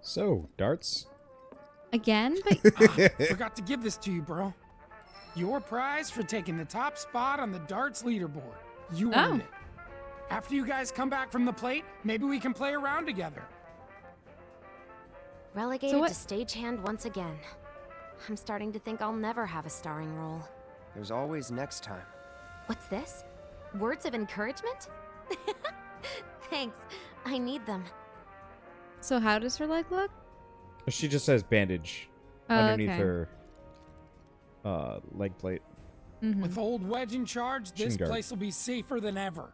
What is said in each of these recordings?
So, darts? Again? But Forgot to give this to you, bro. Your prize for taking the top spot on the darts leaderboard. You earned it. After you guys come back from the plate, maybe we can play around together. Relegated to stagehand once again. I'm starting to think I'll never have a starring role. There's always next time. What's this? Words of encouragement? Thanks. I need them. So how does her leg look? She just has bandage underneath her leg plate. With old Wedge in charge, this place will be safer than ever.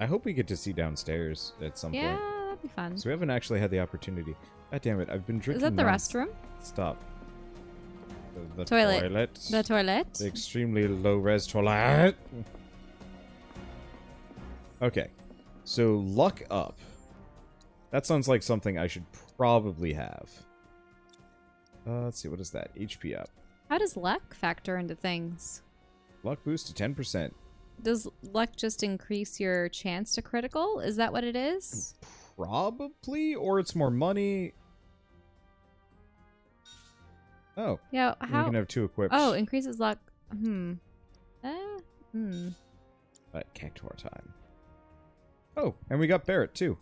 I hope we get to see downstairs at some point. Yeah, that'd be fun. So we haven't actually had the opportunity. God damn it, I've been drinking. Is that the restroom? Stop. The toilet. The toilet? The extremely low-res toilet. Okay. So, luck up. That sounds like something I should probably have. Let's see, what is that? HP up. How does luck factor into things? Luck boost to 10%. Does luck just increase your chance to critical? Is that what it is? Probably, or it's more money. Oh. Yeah, how? You can have 2 equipped. Oh, increases luck. At Cactuar time. Oh, and we got Barrett too.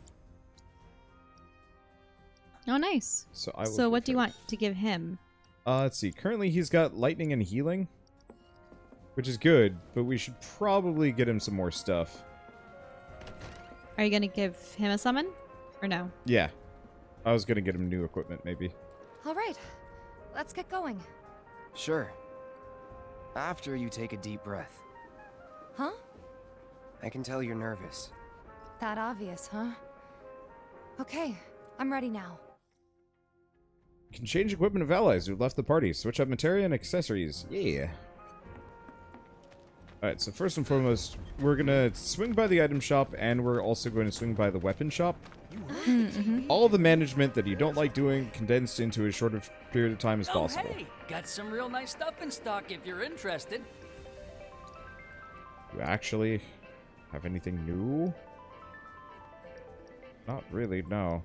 Oh, nice. So what do you want to give him? Let's see. Currently, he's got lightning and healing, which is good, but we should probably get him some more stuff. Are you gonna give him a summon, or no? Yeah, I was gonna get him new equipment, maybe. All right, let's get going. Sure. After you take a deep breath. Huh? I can tell you're nervous. That obvious, huh? Okay, I'm ready now. You can change equipment of allies who left the party. Switch up materia and accessories. Yeah. Alright, so first and foremost, we're gonna swing by the item shop, and we're also going to swing by the weapon shop. All the management that you don't like doing condensed into as short a period of time as possible. Hey, got some real nice stuff in stock if you're interested. You actually have anything new? Not really, no.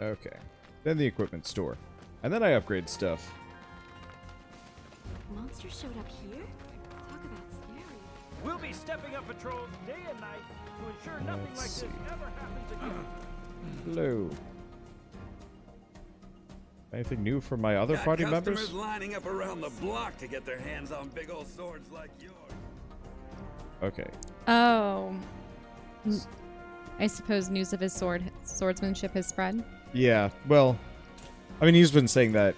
Okay. Then the equipment store. And then I upgrade stuff. Monsters showed up here? Talk about scary. We'll be stepping up patrols day and night to ensure nothing like this ever happens again. Hello. Anything new for my other party members? Customers lining up around the block to get their hands on big old swords like yours. Okay. Oh. I suppose news of his swordsmanship has spread. Yeah, well, I mean, he's been saying that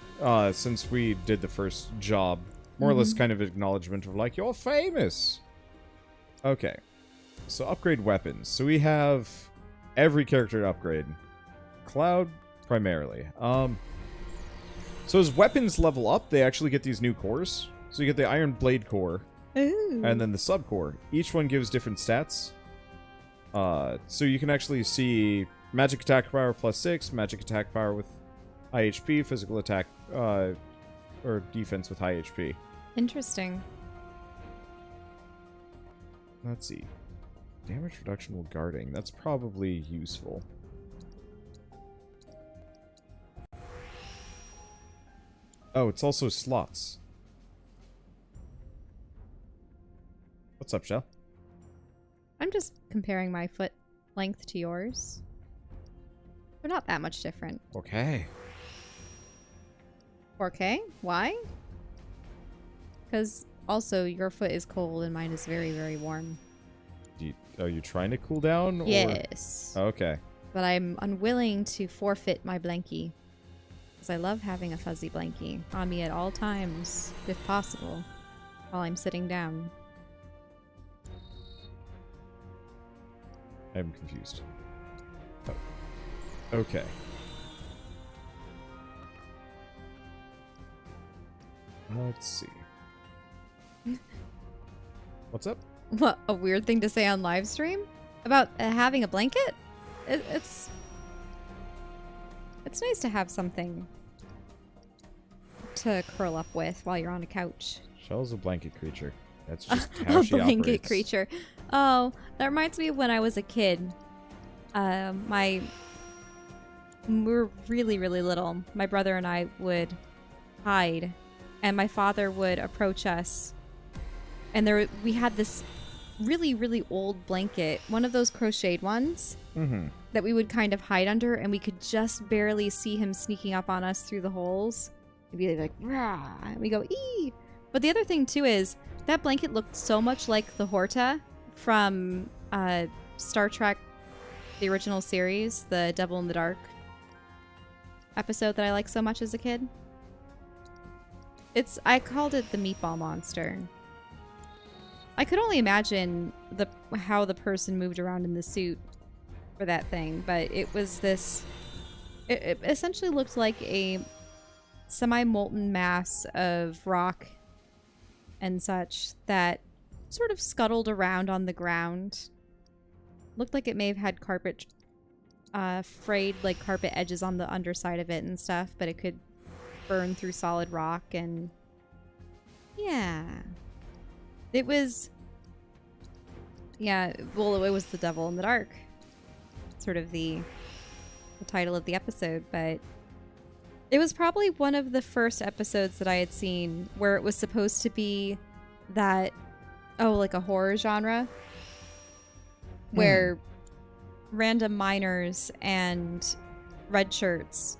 since we did the first job. More or less kind of acknowledgement of like, you're famous. Okay. So upgrade weapons. So we have every character to upgrade. Cloud, primarily. So as weapons level up, they actually get these new cores. So you get the Iron Blade core. Ooh. And then the sub core. Each one gives different stats. So you can actually see magic attack power +6, magic attack power with high HP, physical attack or defense with high HP. Interesting. Let's see. Damage reduction while guarding. That's probably useful. Oh, it's also slots. What's up, Shell? I'm just comparing my foot length to yours. They're not that much different. Okay. 4K? Why? Because also your foot is cold and mine is very, very warm. Are you trying to cool down? Or? Yes. Okay. But I'm unwilling to forfeit my blankie. Because I love having a fuzzy blankie on me at all times, if possible, while I'm sitting down. I'm confused. Oh. Okay. Let's see. What's up? What, a weird thing to say on live stream? About having a blanket? It's nice to have something to curl up with while you're on a couch. Shell's a blanket creature. That's just how A she blanket operates. creature. Oh, that reminds me of when I was a kid. We were really, really little. My brother and I would hide, and my father would approach us. And we had this really, really old blanket, one of those crocheted ones, that we would kind of hide under, and we could just barely see him sneaking up on us through the holes. He'd be like, rah, and we go, ee! But the other thing, too, is that blanket looked so much like the Horta from Star Trek, the original series, the Devil in the Dark episode that I liked so much as a kid. I called it the meatball monster. I could only imagine how the person moved around in the suit for that thing, but it was this... It essentially looked like a semi-molten mass of rock and such that sort of scuttled around on the ground. Looked like it may have had frayed like carpet edges on the underside of it and stuff, but it could burn through solid rock. And yeah, it was it was the Devil in the Dark, sort of the title of the episode. But it was probably one of the first episodes that I had seen where it was supposed to be that like a horror genre where random miners and red shirts,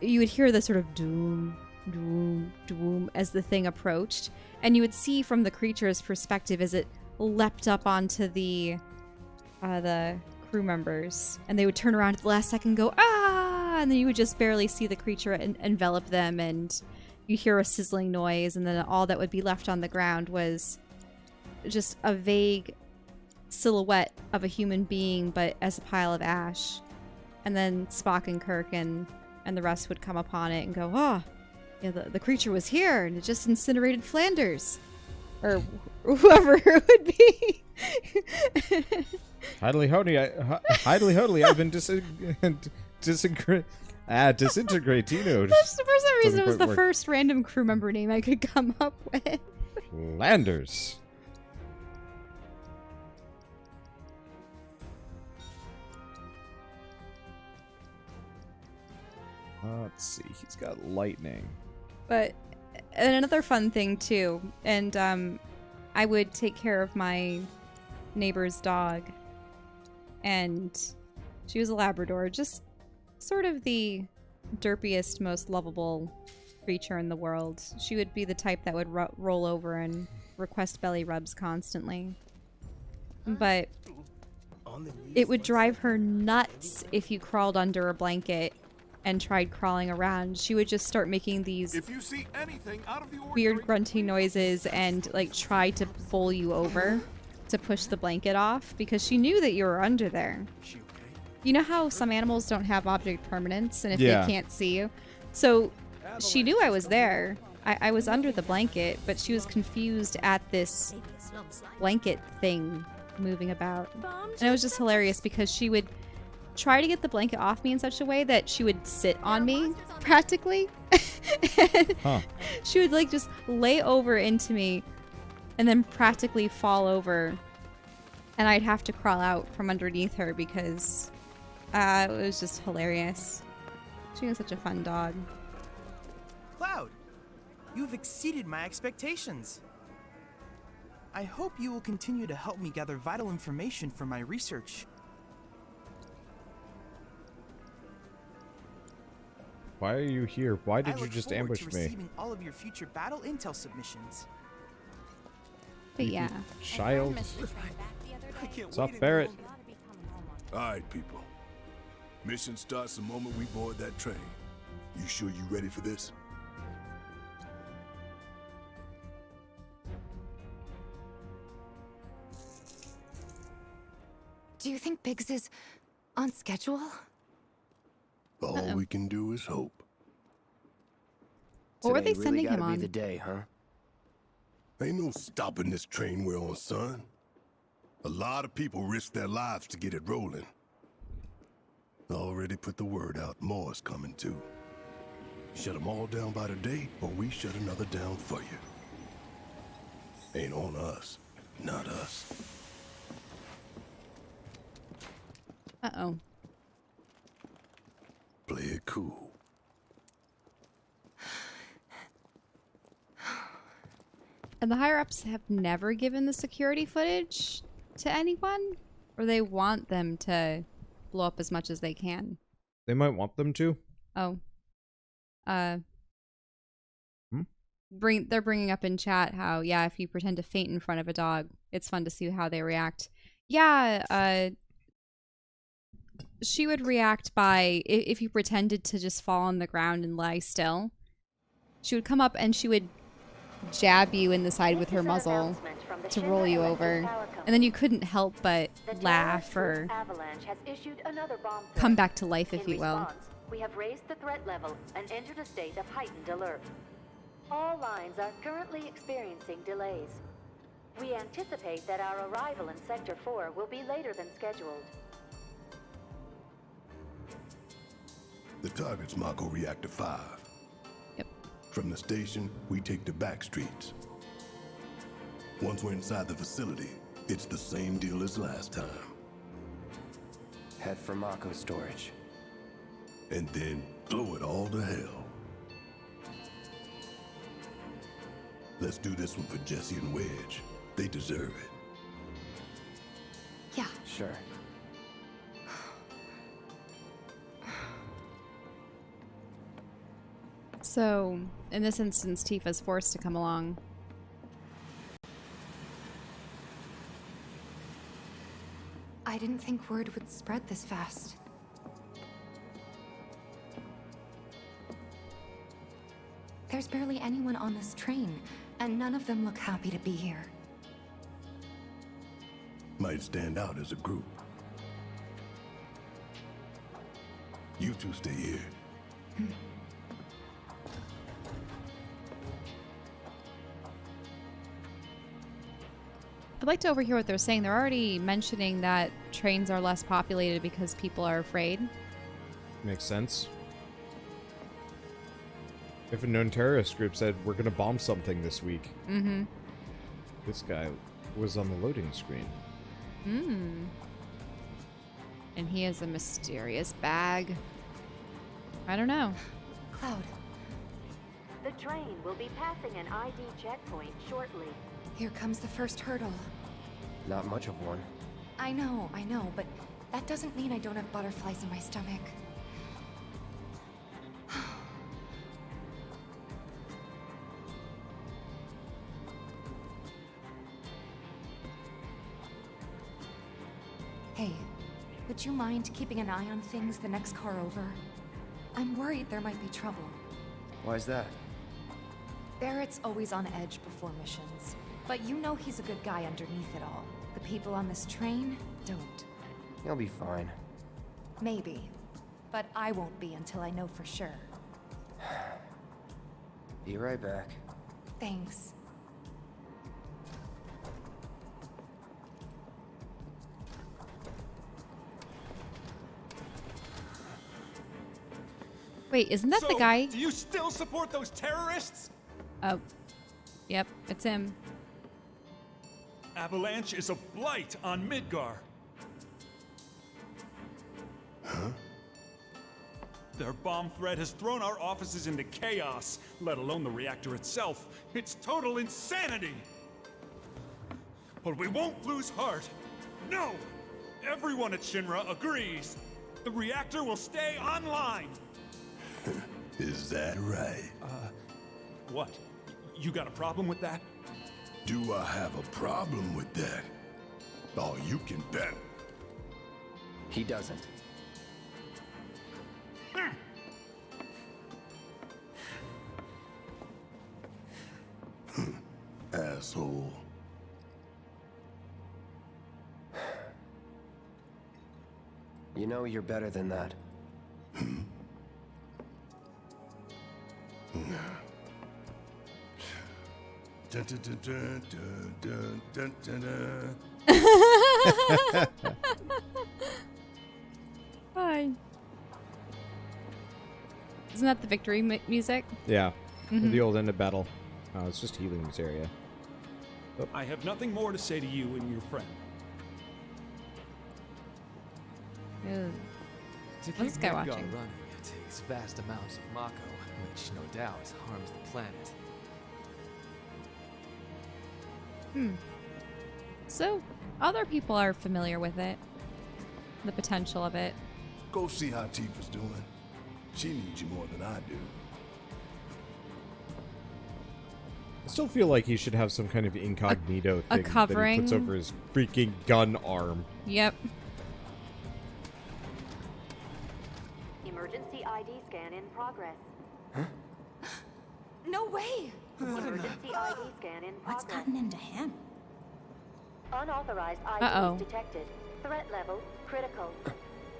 you would hear the sort of doom, doom, doom as the thing approached, and you would see from the creature's perspective as it leapt up onto the crew members, and they would turn around at the last second and go, ah, and then you would just barely see the creature envelop them, and you hear a sizzling noise, and then all that would be left on the ground was just a vague silhouette of a human being, but as a pile of ash. And then Spock and Kirk and the rest would come upon it and go, oh, yeah, the creature was here, and it just incinerated Flanders. Or whoever it would be. Idly hodly, I've been disintegrating. Just for some reason, it was the first random crew member name I could come up with. Flanders. Let's see. He's got lightning. But and another fun thing too, and I would take care of my neighbor's dog, and she was a Labrador, just sort of the derpiest, most lovable creature in the world. She would be the type that would roll over and request belly rubs constantly. But it would drive her nuts if you crawled under a blanket and tried crawling around. She would just start making these weird grunting noises and like try to pull you over to push the blanket off because she knew that you were under there. You know how some animals don't have object permanence, and if they can't see you? So she knew I was there. I was under the blanket, but she was confused at this blanket thing moving about. And it was just hilarious because she would try to get the blanket off me in such a way that she would sit on me, practically. She would like just lay over into me and then practically fall over. And I'd have to crawl out from underneath her because it was just hilarious. She was such a fun dog. Cloud, you've exceeded my expectations. I hope you will continue to help me gather vital information for my research. Why are you here? Why did you just ambush me? Receiving all of your future battle intel submissions. But yeah. Child. What's up, Barrett? Alright, people. Mission starts the moment we board that train. You sure you ready for this? Do you think Biggs is on schedule? All we can do is hope. What were they sending him on? Be the day, huh? Ain't no stopping this train we're on, son. A lot of people risk their lives to get it rolling. Already put the word out. More's coming too. Shut them all down by the day, or we shut another down for you. Ain't on us. Not us. Uh-oh. Play it cool. And the higher-ups have never given the security footage to anyone? Or they want them to blow up as much as they can? They might want them to. Oh. They're bringing up in chat how, yeah, if you pretend to faint in front of a dog, it's fun to see how they react. Yeah, she would react by, if you pretended to just fall on the ground and lie still, she would come up and she would jab you in the side with her muzzle to roll you over. And then you couldn't help but laugh or Avalanche has issued another bomb threat. come back to life, if In you will. response, we have raised the threat level and entered a state of heightened alert. All lines are currently experiencing delays. We anticipate that our arrival in Sector 4 will be later than scheduled. The target's Mako Reactor 5. Yep. From the station, we take the back streets. Once we're inside the facility, it's the same deal as last time. Head for Mako storage. And then blow it all to hell. Let's do this one for Jesse and Wedge. They deserve it. Yeah. Sure. So, in this instance, Tifa's forced to come along. I didn't think word would spread this fast. There's barely anyone on this train, and none of them look happy to be here. Might stand out as a group. You two stay here. I'd like to overhear what they're saying. They're already mentioning that trains are less populated because people are afraid. Makes sense. If a known terrorist group said, we're gonna bomb something this week. Mm-hmm. This guy was on the loading screen. Hmm. And he has a mysterious bag. I don't know. Cloud. The train will be passing an ID checkpoint shortly. Here comes the first hurdle. Not much of one. I know, but that doesn't mean I don't have butterflies in my stomach. Hey, would you mind keeping an eye on things the next car over? I'm worried there might be trouble. Why's that? Barrett's always on edge before missions. But you know he's a good guy underneath it all. The people on this train don't. You'll be fine. Maybe. But I won't be until I know for sure. Be right back. Thanks. Wait, isn't that the guy? Do you still support those terrorists? Oh. Yep, it's him. Avalanche is a blight on Midgar. Huh? Their bomb threat has thrown our offices into chaos, let alone the reactor itself. It's total insanity! But we won't lose heart. No! Everyone at Shinra agrees. The reactor will stay online. Is that right? What? You got a problem with that? Do I have a problem with that? Oh, you can bet. He doesn't. Asshole. You know you're better than that. Dun, dun, dun, dun, dun, dun, dun, dun. Hi. Isn't that the victory music? Yeah. Mhm. The old end of battle. Oh, it's just healing this area. I have nothing more to say to you and your friend. Ew. To What keep is this guy Midgar watching? running, it takes vast amounts of mako, which no doubt harms the planet. So, other people are familiar with it. The potential of it. Go see how Tifa's doing. She needs you more than I do. I still feel like he should have some kind of incognito thing that he covering. puts over his freaking gun arm. Yep. Emergency ID scan in progress. No way! Emergency ID scan in What's progress. gotten into him? Unauthorized Uh-oh. IDs detected. Threat level critical.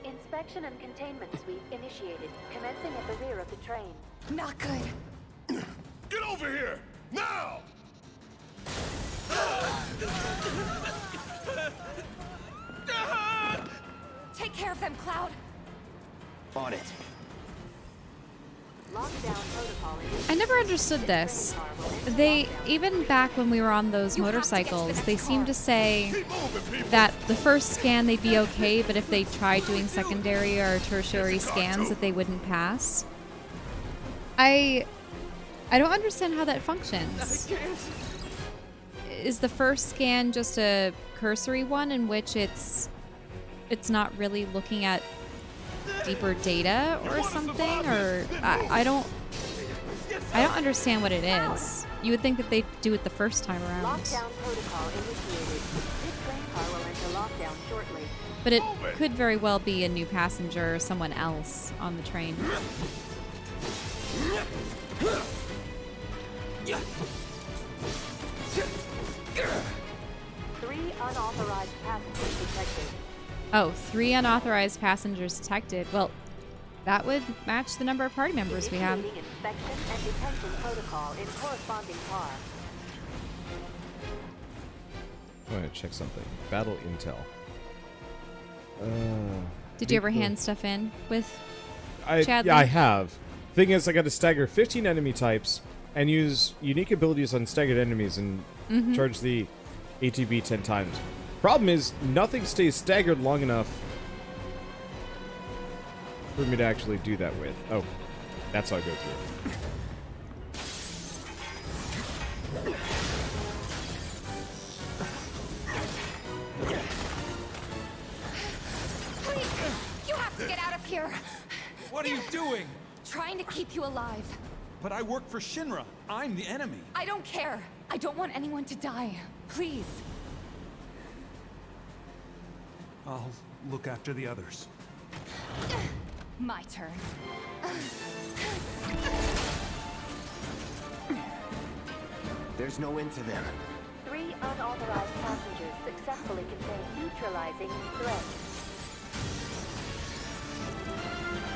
Inspection and containment sweep initiated, commencing at the rear of the train. Not good. Get over here! Now! Take care of them, Cloud. On it. Lockdown protocol I never understood this. They, even back when we were on those motorcycles, they seemed to say that the first scan they'd be okay, but if they tried doing secondary or tertiary scans that they wouldn't pass. I don't understand how that functions. Is the first scan just a cursory one in which it's not really looking at deeper data or something, or I don't understand what it is. You would think that they'd do it the first time around. Lockdown protocol initiated. This train car will enter lockdown shortly. But it could very well be a new passenger or someone else on the train. 3 unauthorized passengers detected. Oh, 3 unauthorized passengers detected. Well, that would match the number of party members we have. Initiating inspection and detention protocol in corresponding car. I want to check something. Battle intel. Did you ever hand stuff in with Chadley? Yeah, I have. Thing is, I got to stagger 15 enemy types and use unique abilities on staggered enemies and charge the ATB 10 times. Problem is, nothing stays staggered long enough for me to actually do that with. Oh, that's how I go through. Please, you have to get out of here. What are you doing? Trying to keep you alive. But I work for Shinra. I'm the enemy. I don't care. I don't want anyone to die. Please. I'll look after the others. My turn. There's no end to them. 3 unauthorized passengers successfully contained, neutralizing threat.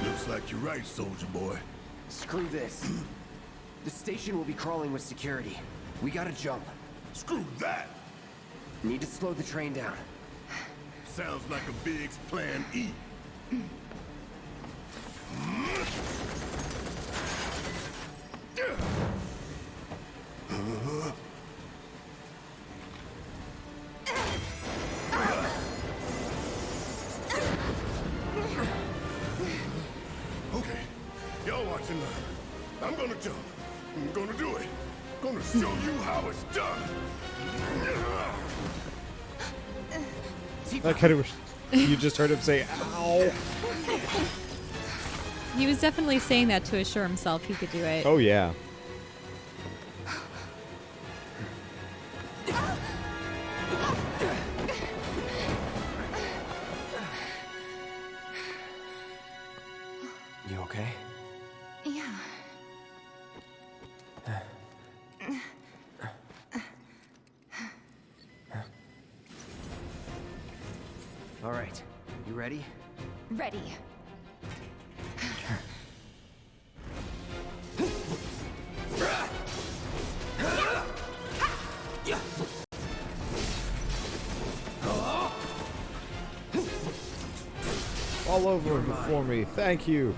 Looks like you're right, soldier boy. Screw this. The station will be crawling with security. We gotta jump. Screw that! Need to slow the train down. Sounds like a big plan E. Okay, y'all watch and learn. I'm gonna jump. I'm gonna do it. Gonna show you how it's done. I kind of wish you just heard him say, ow. He was definitely saying that to assure himself he could do it. Oh, yeah. You okay? Yeah. All right, you ready? Ready. All over before me. Thank you.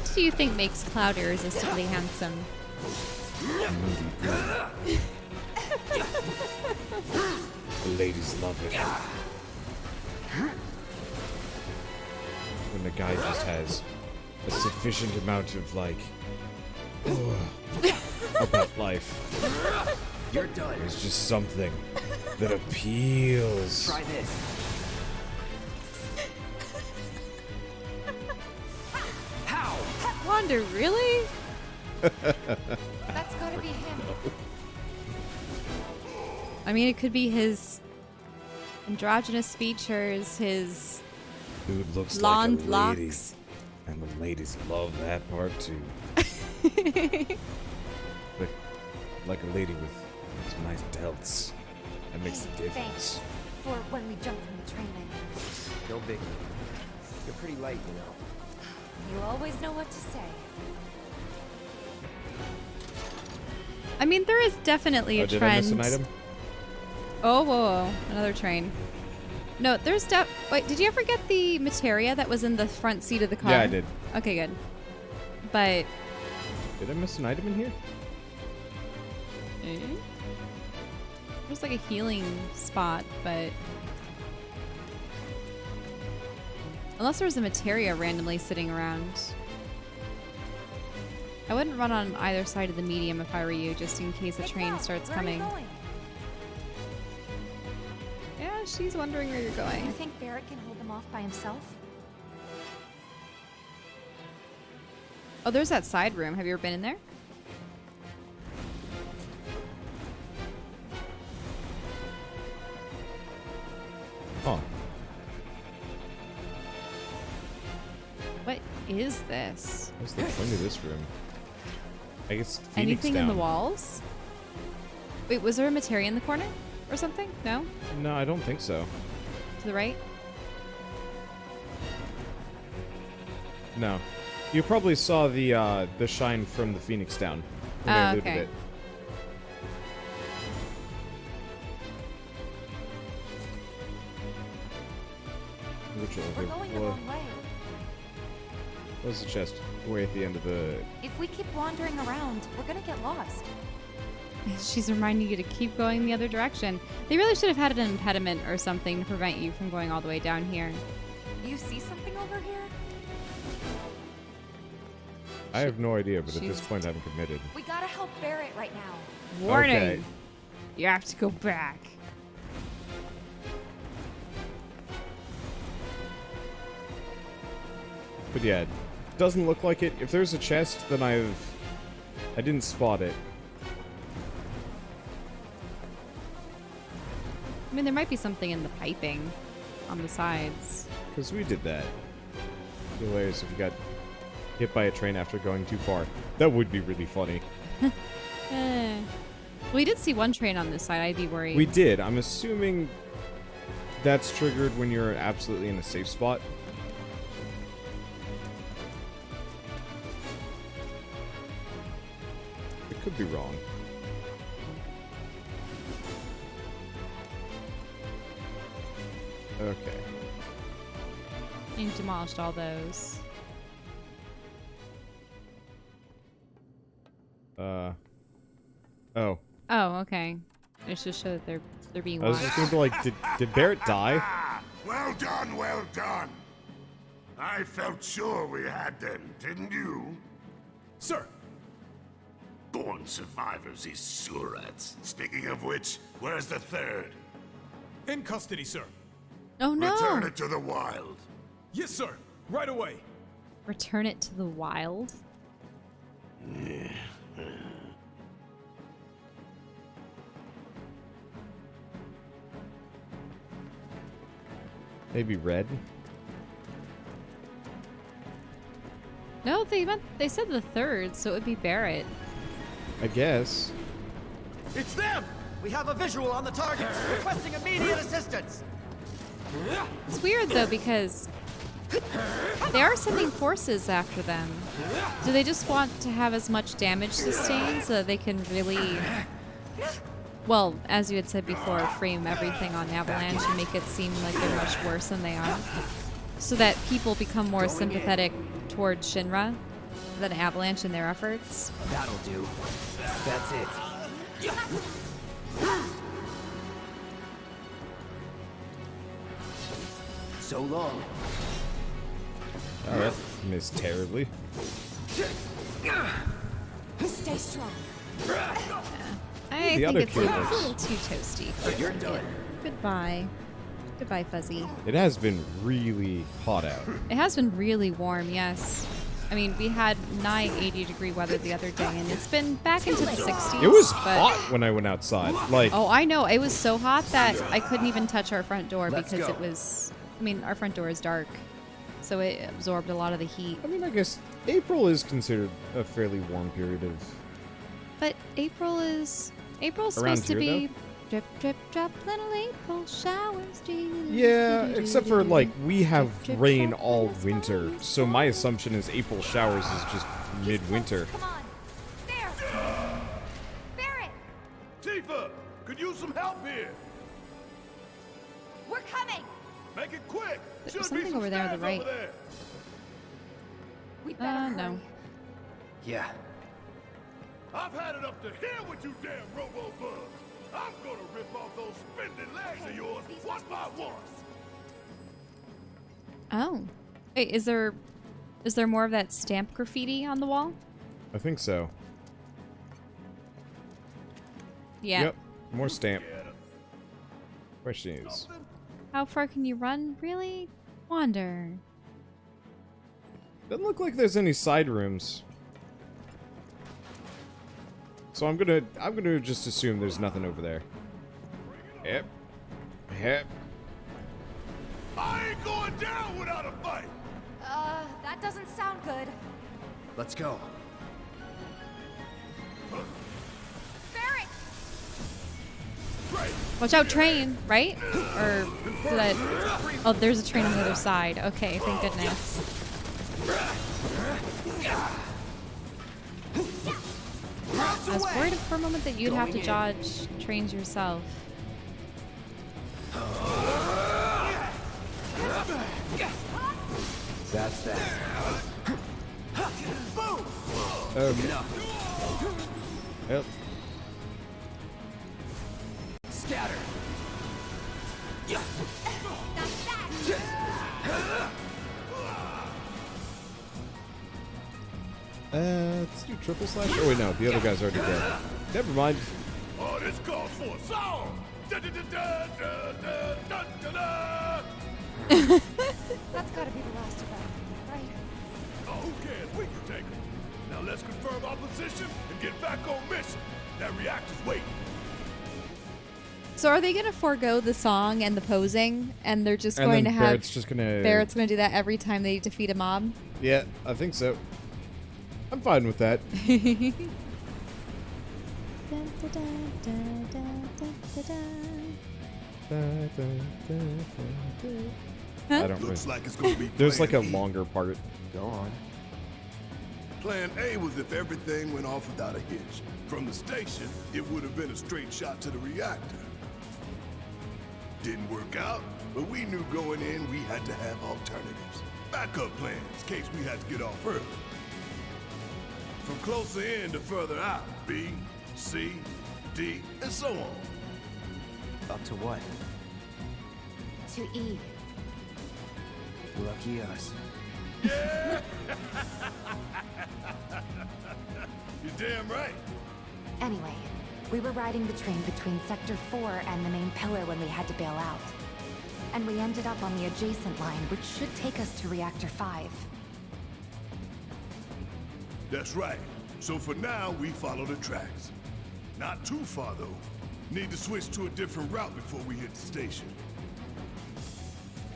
What do you think makes Cloud irresistibly handsome? The ladies love it. When the guy just has a sufficient amount of, like, about life. You're done. There's just something that appeals. Try this. How? Wander, really? That's gotta be him. I mean, it could be his androgynous features, his Dude looks blonde like a lady, locks. and the ladies love that part too. like a lady with some nice delts. That makes the difference. Thanks. For when we jump from the train, I mean. No biggie. You're pretty light, you know. You always know what to say. I mean, there is definitely a Did trend. I miss an item? Oh, whoa, another train. No, there's wait, did you ever get the materia that was in the front seat of the car? Yeah, I did. Okay, good. But Did I miss an item in here? there's like a healing spot, but unless there's a materia randomly sitting around. I wouldn't run on either side of the medium if I were you, just in case a train starts coming. Yeah, she's wondering where you're going. You think Barrett can hold them off by himself? Oh, there's that side room. Have you ever been in there? Huh. What is this? What's the point of this room? I guess Phoenix Anything down. in the walls? Wait, was there a materia in the corner or something? No? No, I don't think so. To the right? No. You probably saw the shine from the Phoenix down. When they looted Okay. it. Ritual. We're going the wrong way. What's the chest? Way at the end of the... If we keep wandering around, we're gonna get lost. She's reminding you to keep going the other direction. They really should have had an impediment or something to prevent you from going all the way down here. You see something over here? I have no idea, but at this she's- point I'm committed. We gotta help Barrett right now. Warning! Okay. You have to go back. But yeah, doesn't look like it. If there's a chest, then I didn't spot it. I mean, there might be something in the piping on the sides. Because we did that. Hilarious if you got hit by a train after going too far. That would be really funny. We did see one train on this side. I'd be worried. We did. I'm assuming that's triggered when you're absolutely in a safe spot. It could be wrong. Okay. You demolished all those. Oh. Oh, okay. It's just show that they're being I was watched. just gonna be like, did Barrett die? Well done, well done. I felt sure we had them, didn't you? Sir! Born survivors, these surats. Speaking of which, where's the third? In custody, sir. Oh no! Return it to the wild. Yes, sir. Right away. Return it to the wild? Maybe red? No, they said the third, so it would be Barrett. I guess. It's them! We have a visual on the target, requesting immediate assistance! It's weird though because they are sending forces after them. Do they just want to have as much damage sustained so that they can really, well, as you had said before, frame everything on Avalanche and make it seem like they're much worse than they are? So that people become more sympathetic towards Shinra than Avalanche in their efforts. That'll do. That's it. So long. Oh, that missed terribly. Stay strong. I The think other it's a cube little too toasty. For You're done. it. Goodbye. Goodbye, Fuzzy. It has been really hot out. It has been really warm, yes. I mean, we had nigh 80-degree weather the other day, and it's been back into the 60s. It was but... hot when I went outside. Like, Oh, I know. It was so hot that I couldn't even touch our front door Let's because go. it was... I mean, our front door is dark, so it absorbed a lot of the heat. I mean, I guess April is considered a fairly warm period of... But April's Around supposed to here, be drip, drip, drop, little April showers. Yeah, except for, like, we have rain all winter, so my assumption is April showers is just midwinter. Come on. There. Barrett, Tifa, could use some help here. we're coming. Make it quick. There's Should something be some over there on the stairs right. over there. We better No. hurry. Yeah. I've had it up to here with you damn robo-bugs. I'm gonna rip off those spindly legs of yours These one must be by the one. stairs. Oh. Wait, is there more of that stamp graffiti on the wall? I think so. Yeah. Yep, more stamp. Question is... How far can you run? Really? Wander. Doesn't look like there's any side rooms. So I'm gonna just assume there's nothing over there. Yep. Yep. I ain't going down without a fight. That doesn't sound good. Let's go. Barrett, Watch out, train, right? Or did I... Oh, there's a train on the other side. Okay, thank goodness. I was worried for a moment that you'd have to dodge trains yourself. That's that. Okay. Yep. Scatter. Let's do triple slash. Oh wait, no, the other guy's already dead. Never mind. Oh, this calls for a song. Da-da-da-da-da-da-da-da-da. that's gotta be the last of them, right? Oh, who cares? We can take it. Now let's confirm our position and get back on mission. That reactor's waiting. So are they gonna forego the song and the posing, and they're just And going then to have Barrett's gonna do that every time they defeat a mob? Yeah, I think so. I'm fine with that. I don't Looks really. like it's gonna be There's like a plan E. longer part. Go on. Plan A was if everything went off without a hitch. From the station, it would have been a straight shot to the reactor. Didn't work out, but we knew going in we had to have alternatives. Backup plans in case we had to get off early. From closer in to further out, B, C, D, and so on. Up to what? To E. Lucky us. Yeah. You're damn right. Anyway, we were riding the train between Sector 4 and the main pillar when we had to bail out. And we ended up on the adjacent line, which should take us to Reactor 5. That's right. So for now, we follow the tracks. Not too far, though. Need to switch to a different route before we hit the station.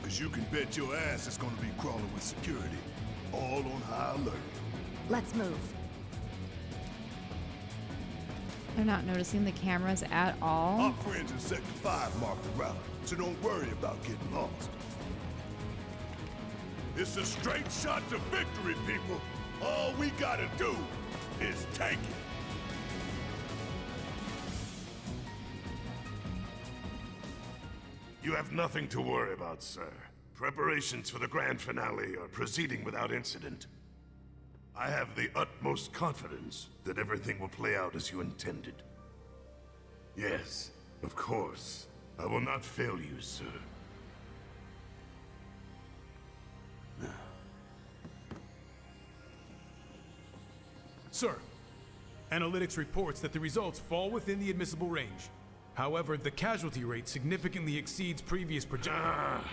Because you can bet your ass it's gonna be crawling with security. All on high alert. Let's move. They're not noticing the cameras at all. Our friends in Sector 5 marked the route, so don't worry about getting lost. It's a straight shot to victory, people. All we gotta do is take it. You have nothing to worry about, sir. Preparations for the grand finale are proceeding without incident. I have the utmost confidence that everything will play out as you intended. Yes, of course. I will not fail you, sir. Sir, analytics reports that the results fall within the admissible range. However, the casualty rate significantly exceeds previous projections.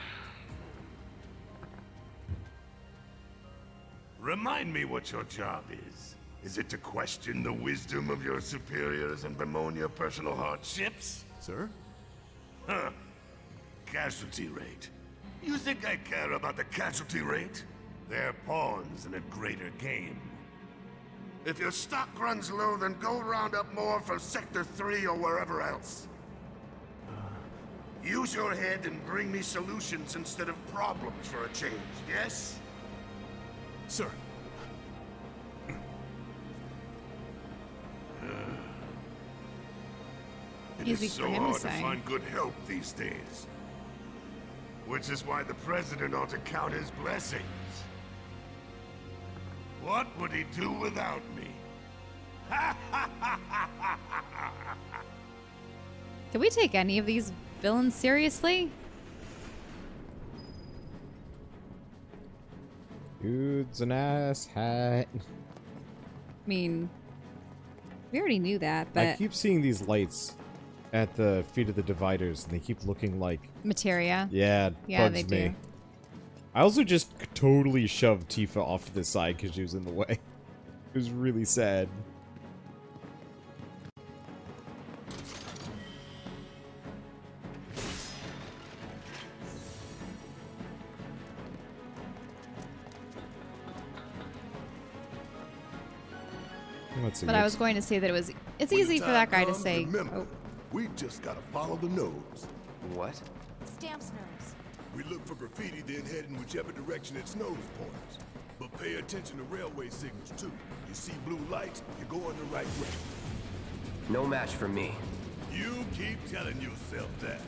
Remind me what your job is. Is it to question the wisdom of your superiors and bemoan your personal hardships? Sir? Huh. Casualty rate. You think I care about the casualty rate? They're pawns in a greater game. If your stock runs low, then go round up more from Sector 3 or wherever else. Use your head and bring me solutions instead of problems for a change, yes? Sir. It Easy is for so him to hard to say. find good help these days. Which is why the President ought to count his blessings. What would he do without me? Can we take any of these villains seriously? Dude's an ass hat. I mean, we already knew that, but I keep seeing these lights at the feet of the dividers, and they keep looking like materia. Yeah, it Yeah, bugs they me. do. I also just totally shoved Tifa off to the side because she was in the way. It was really sad. Let's see. But I was going to say that it's easy for that guy to say, Remember, oh, we just gotta follow the nose. What? Stamps nose. We look for graffiti, then head in whichever direction its nose points. But pay attention to railway signals, too. You see blue lights, you're going the right way. No match for me. You keep telling yourself that.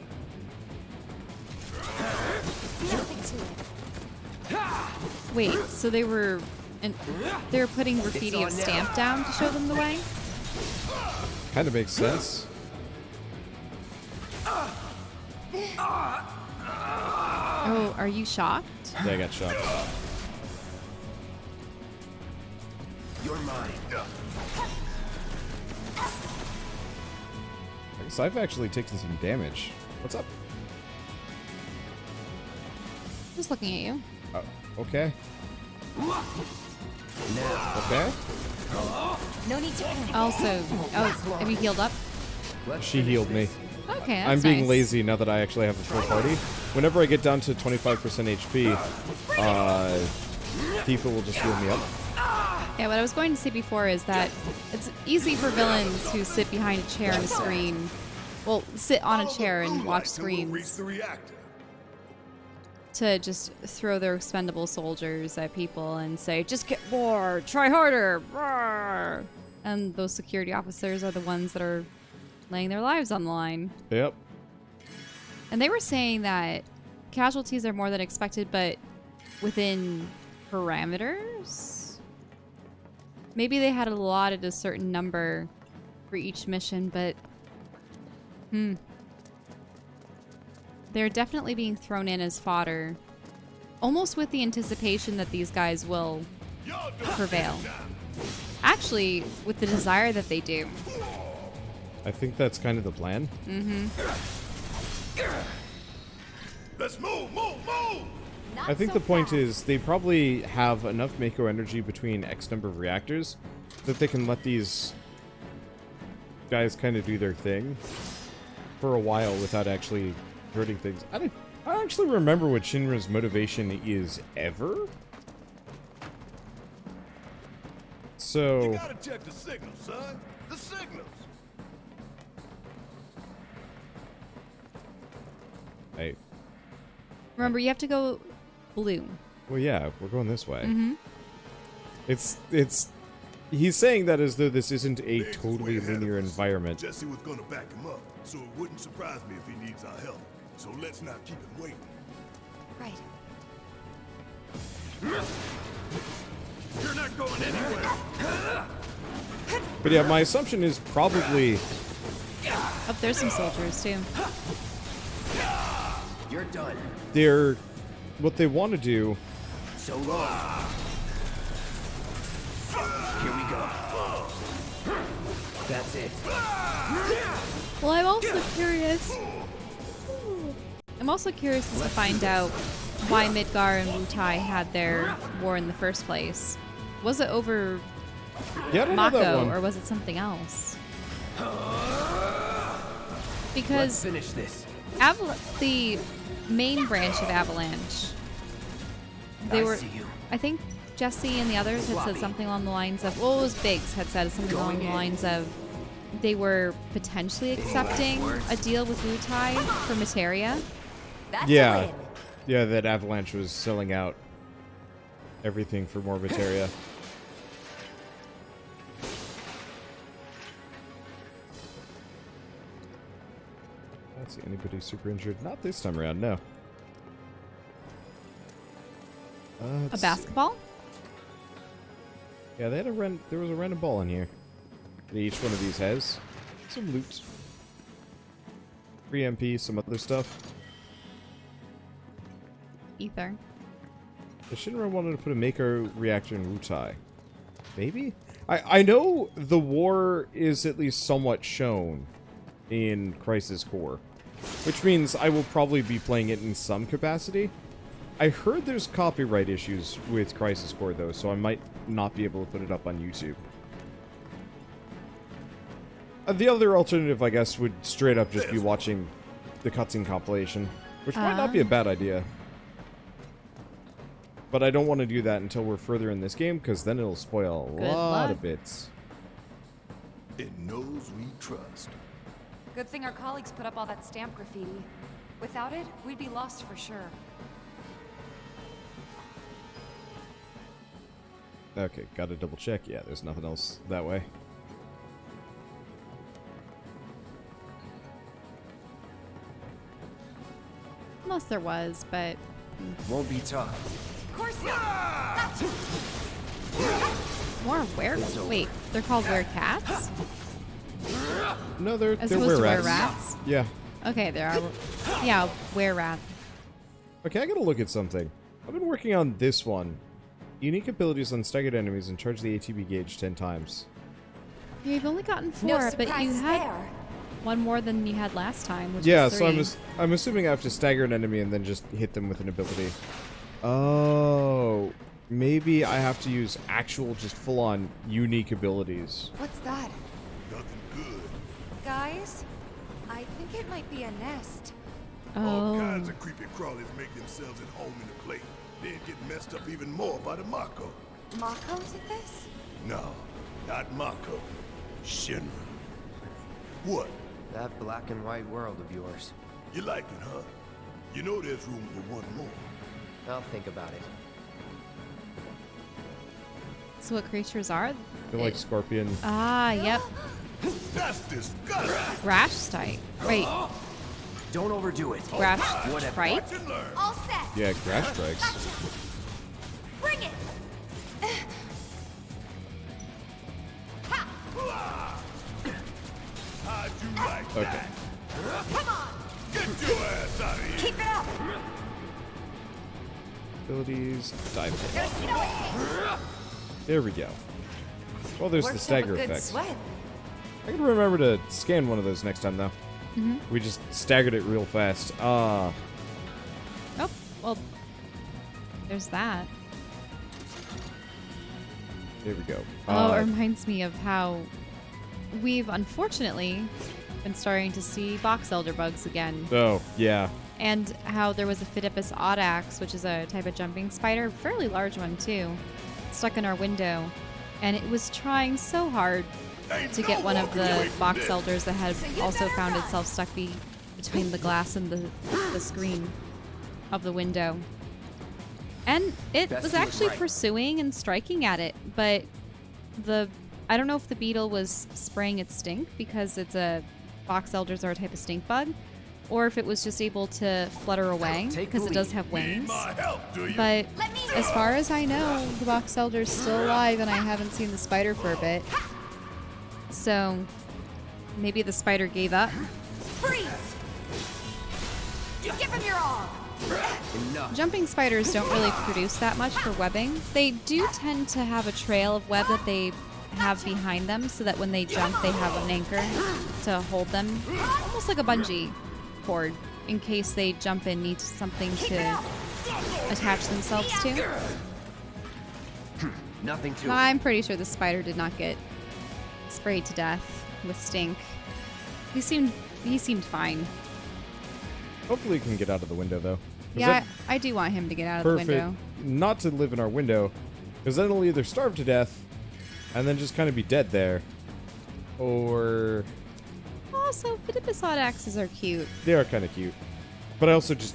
wait, so they were putting graffiti of Stamp down to show them the way? Kind of makes sense. Oh, are you shocked? Yeah, I got shocked. You're mine. So I've actually taken some damage. What's up? Just looking at you. Okay. Okay. No need to panic. Also, oh, have you healed up? She healed me. Okay, that's I'm being nice. lazy now that I actually have a full party. Whenever I get down to 25% HP, Tifa will just heal me up. Yeah, what I was going to say before is that it's easy for villains who sit behind a chair and screen. Well, sit on a chair and watch screens to just throw their expendable soldiers at people and say, just get more, try harder, roar. And those security officers are the ones that are laying their lives on the line. Yep. And they were saying that casualties are more than expected, but within parameters? Maybe they had allotted a certain number for each mission, but they're definitely being thrown in as fodder, almost with the anticipation that these guys will prevail. Actually, with the desire that they do. I think that's kind of the plan. Mm-hmm. Let's move, move, move! I think the point is they probably have enough Mako energy between X number of reactors that they can let these guys kind of do their thing for a while without actually hurting things. I don't actually remember what Shinra's motivation is ever. So You gotta check the signals, son. The signals. Hey. Remember, you have to go blue. Well, yeah, we're going this way. Mm-hmm. It's he's saying that as though this isn't a totally linear environment. Jesse was gonna back him up, so it wouldn't surprise me if he needs our help. So let's not keep him waiting. Right. You're not going anywhere. But yeah, my assumption is probably... Oh, there's some soldiers, too. You're done. They're... What they want to do... So long. Here we go. That's it. Well, I'm also curious. I'm also curious to find out why Midgar and Wutai had their war in the first place. Was it over Yeah, I don't know that Mako, one. or was it something else? Let's Because finish this. the main branch of Avalanche, I think Jesse and the others had said something along the lines of, well, it was Biggs had said something along the lines of they were potentially accepting a deal with Wutai for materia. Yeah. Yeah, that Avalanche was selling out everything for more materia. Let's see, anybody super injured? Not this time around, no. A basketball? Yeah, they had there was a random ball in here. that each one of these has. Some loot. Free MP, some other stuff. Ether. The Shinra wanted to put a mako reactor in Wutai. Maybe? I know the war is at least somewhat shown in Crisis Core, which means I will probably be playing it in some capacity. I heard there's copyright issues with Crisis Core though, so I might not be able to put it up on YouTube. The other alternative, I guess, would straight up just be watching the cutscene compilation, which might not be a bad idea. But I don't want to do that until we're further in this game, because then it'll spoil a lot of bits. It knows we trust. Good thing our colleagues put up all that stamp graffiti. Without it, we'd be lost for sure. Okay, gotta double check. Yeah, there's nothing else that way. Unless there was, but... Won't be tough. Of course not! More were... Wait, they're called were-cats? No, they're As opposed to were-rats. were-rats? Yeah. Okay, there are... Yeah, were-rat. Okay, I gotta look at something. I've been working on this one. Unique abilities on staggered enemies and charge the ATB gauge 10 times. You've only gotten 4, No but you surprises had there. one more than you had last time, which Yeah, was 3. so I'm assuming I have to stagger an enemy and then just hit them with an ability. Oh, maybe I have to use actual, just full-on unique abilities. What's that? Nothing good. Guys, I think it might be a nest. All kinds of creepy crawlies make themselves at home in the plate. Then get messed up even more by the Mako. Mako did this? No, not Mako. Shinra. What? That black and white world of yours. You like it, huh? You know there's room for one more. I'll think about it. So what creatures are? They're like scorpion. Ah, yep. That's disgusting. Rash strike. Wait, Don't overdo it. Rash Whatever. strike? All set. Yeah, grass strikes. Bring it. How'd you like Okay. that? Come on. Get your ass out of here. Keep it up. Abilities, dive. There's no escape. There we go. Well, there's the Worked up stagger a good effect. sweat. I can remember to scan one of those next time, though. Mhm. We just staggered it real fast. Oh, well, there's that. There we go. Oh, it reminds me of how we've unfortunately been starting to see box elder bugs again. Oh, yeah. And how there was a Phidippus audax, which is a type of jumping spider, fairly large one too, stuck in our window. And it was trying so hard to get one of the box elders that had also found itself stuck between the glass and the screen of the window. And it Best was do it actually right. pursuing and striking at it, but I don't know if the beetle was spraying its stink because it's box elders are a type of stink bug, or if it was just able to flutter away, because it does have wings. But as far as I know, the Box Elder's still alive, and I haven't seen the spider for a bit. So maybe the spider gave up. Freeze! Give him your all! Jumping spiders don't really produce that much for webbing. They do tend to have a trail of web that they have behind them, so that when they jump, they have an anchor to hold them, almost like a bungee cord, in case they jump and need something to attach themselves to. Nothing to I'm pretty sure the spider did not get sprayed to death with stink. He seemed fine. Hopefully he can get out of the window, though. Yeah, I do want him to get out of the window. Not to live in our window, because then he'll either starve to death and then just kind of be dead there, or... Also, Phidippus axes are cute. They are kind of cute. But I also just...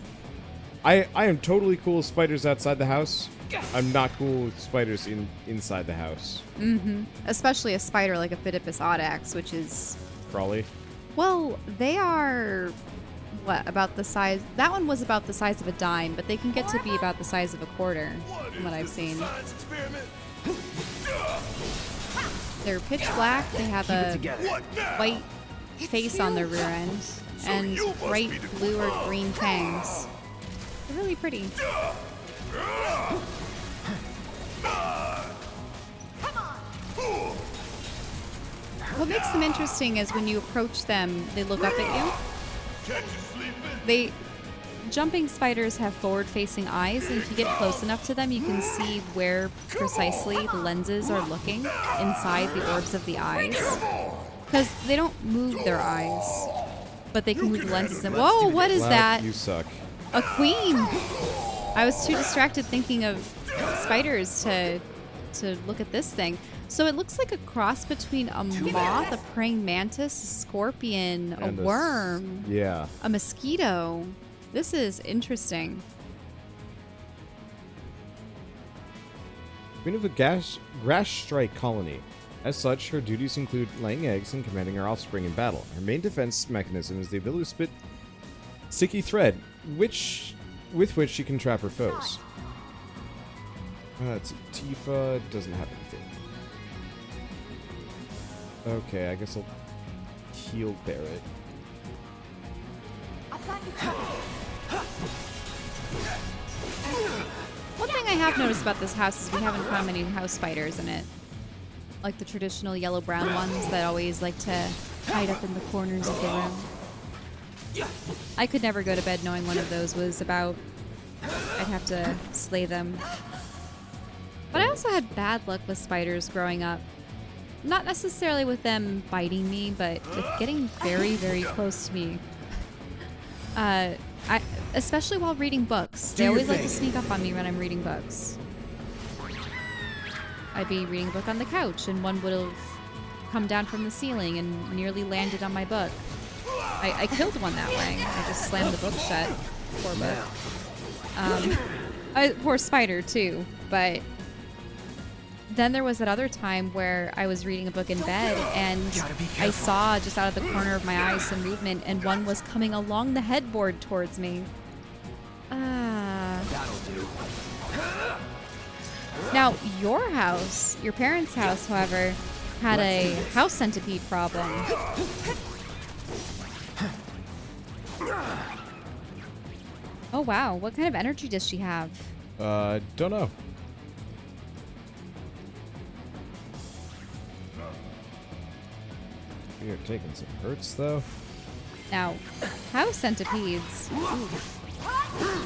I am totally cool with spiders outside the house. I'm not cool with spiders inside the house. Mm-hmm. Especially a spider like a Phidippus audax, which is... Crawly. Well, they are... What, about the size... That one was about the size of a dime, but they can get to be about the size of a quarter, from what I've seen. They're pitch black. They have a white face on their rear end, and bright blue or green fangs. They're really pretty. What makes them interesting is when you approach them, they look up at you. Jumping spiders have forward-facing eyes, and if you get close enough to them, you can see where precisely the lenses are looking inside the orbs of the eyes. Because they don't move their eyes, but they can move the lenses. And whoa, what is that? You suck. A queen! I was too distracted thinking of spiders to look at this thing. So it looks like a cross between a moth, a praying mantis, a scorpion, And a worm, yeah. a mosquito. This is interesting. Queen of a grass strike colony. As such, her duties include laying eggs and commanding her offspring in battle. Her main defense mechanism is the ability to spit sticky thread, with which she can trap her foes. It's Tifa, doesn't have anything. Okay, I guess I'll heal Barret. One thing I have noticed about this house is we haven't found many house spiders in it. Like the traditional yellow-brown ones that always like to hide up in the corners of the room. I could never go to bed knowing one of those was about. I'd have to slay them. But I also had bad luck with spiders growing up. Not necessarily with them biting me, but with getting very, very close to me. Especially while reading books. They always like to sneak up on me when I'm reading books. I'd be reading a book on the couch, and one would have come down from the ceiling and nearly landed on my book. I killed one that way. I just slammed the book shut. Poor book. Poor spider, too. But then there was that other time where I was reading a book in bed, and I saw just out of the corner of my eye some movement, and one was coming along the headboard towards me. That'll do. Now, your house, your parents' house, however, had a house centipede problem. Oh, wow. What kind of energy does she have? Don't know. We are taking some hurts, though. Now, house centipedes,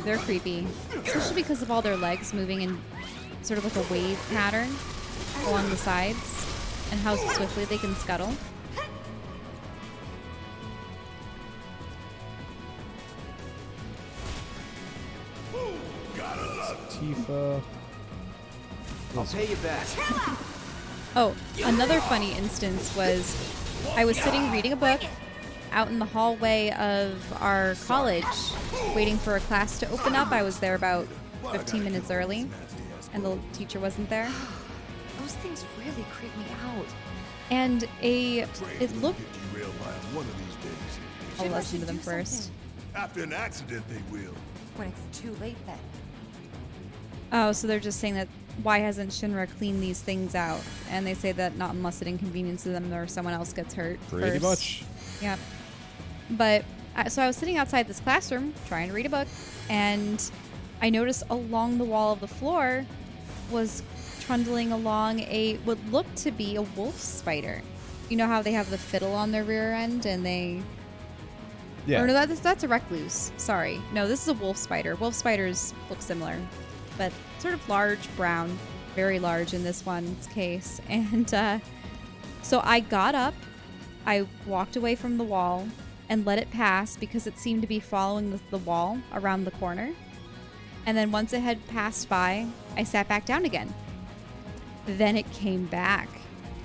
they're creepy. Especially because of all their legs moving in sort of like a wave pattern along the sides, and how swiftly they can scuttle. Tifa. I'll pay you back. Oh, another funny instance was I was sitting reading a book out in the hallway of our college, waiting for a class to open up. I was there about 15 minutes early, and the teacher wasn't there. Those things really creep me out. And it looked... I'll listen to them first. After an accident, they will. When it's too late, then. Oh, so they're just saying that why hasn't Shinra cleaned these things out? And they say that not unless it inconveniences them or someone else gets hurt. Pretty first. much. Yep. But so I was sitting outside this classroom trying to read a book, and I noticed along the wall of the floor was trundling along what looked to be a wolf spider. You know how they have the fiddle on their rear end and they... Yeah. Or no, that's a recluse. Sorry. No, this is a wolf spider. Wolf spiders look similar, but sort of large, brown, very large in this one's case. And so I got up, I walked away from the wall and let it pass because it seemed to be following the wall around the corner. And then once it had passed by, I sat back down again. Then it came back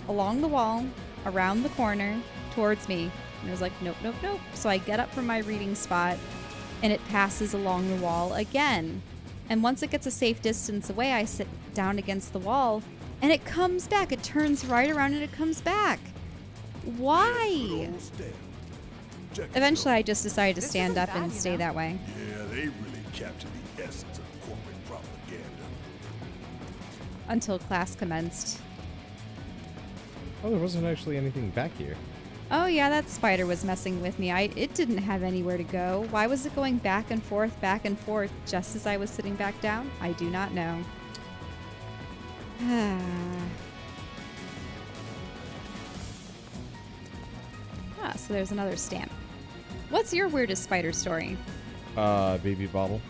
along the wall, around the corner, towards me. And it was like, nope, nope, nope. So I get up from my reading spot, and it passes along the wall again. And once it gets a safe distance away, I sit down against the wall, and it comes back. It turns right around, and it comes back. Why? Eventually, I just decided to stand up and stay that way. Yeah, they really captured the essence of corporate propaganda. Until class commenced. Oh, there wasn't actually anything back here. Oh yeah, that spider was messing with me. It didn't have anywhere to go. Why was it going back and forth just as I was sitting back down? I do not know. So there's another stamp. What's your weirdest spider story? Baby bottle.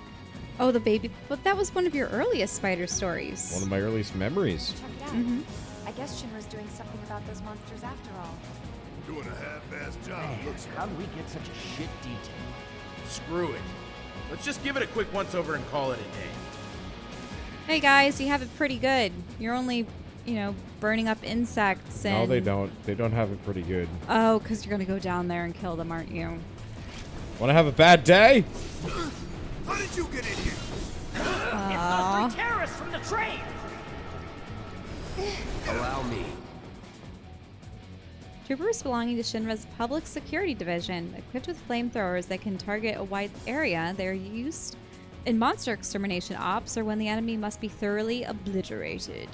Oh, the baby. But that was one of your earliest spider stories. One of my earliest memories. Check it out. Mm-hmm. I guess Shinra's doing something about those monsters after all. Doing a half-assed job, looks like. How do we get such a shit detail? Screw it. Let's just give it a quick once-over and call it a day. Hey guys, you have it pretty good. You're only, burning up insects and... No, they don't. They don't have it pretty good. Oh, because you're going to go down there and kill them, aren't you? Want to have a bad day? How did you get in here? Aww. It's those 3 terrorists from the train! Allow me. Troopers belonging to Shinra's Public Security Division, equipped with flamethrowers that can target a wide area. They are used in monster extermination ops or when the enemy must be thoroughly obliterated.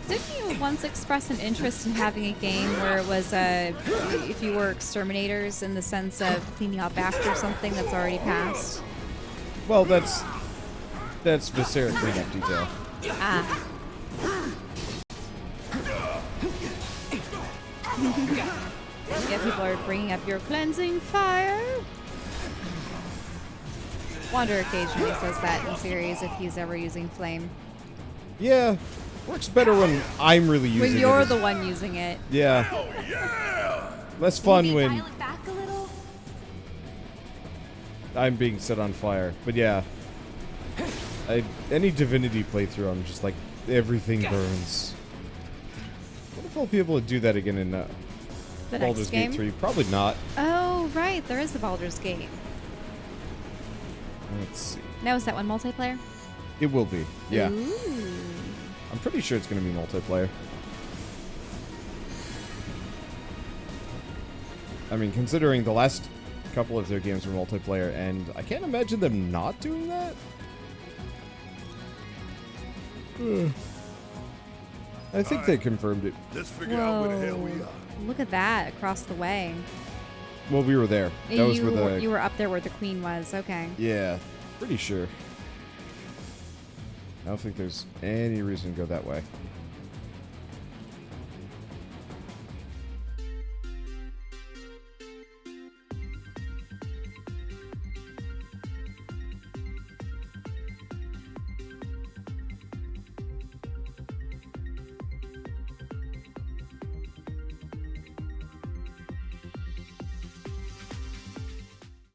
Didn't you once express an interest in having a game where it was if you were exterminators in the sense of cleaning up after something that's already passed? Well, that's Viscera cleanup detail. Ah. Yeah, people are bringing up your cleansing fire. Wander occasionally says that in series if he's ever using flame. Yeah, works better when I'm really using it. When you're the one using it. Yeah. Less fun when Dial it back a little? I'm being set on fire. But yeah, any Divinity playthrough, I'm just like, everything burns. What if I'll be able to do that again in The Baldur's next game? Gate 3? Probably not. Oh, right. There is the Baldur's Gate. Let's see. Now, is that one multiplayer? It will be. Yeah. Ooh. I'm pretty sure it's going to be multiplayer. I mean, considering the last couple of their games were multiplayer, and I can't imagine them not doing that. I think they confirmed it. Let's figure out where the hell we are. Look at that across the way. Well, we were there. That was where You were up there where the queen was. Okay. Yeah, pretty sure. I don't think there's any reason to go that way.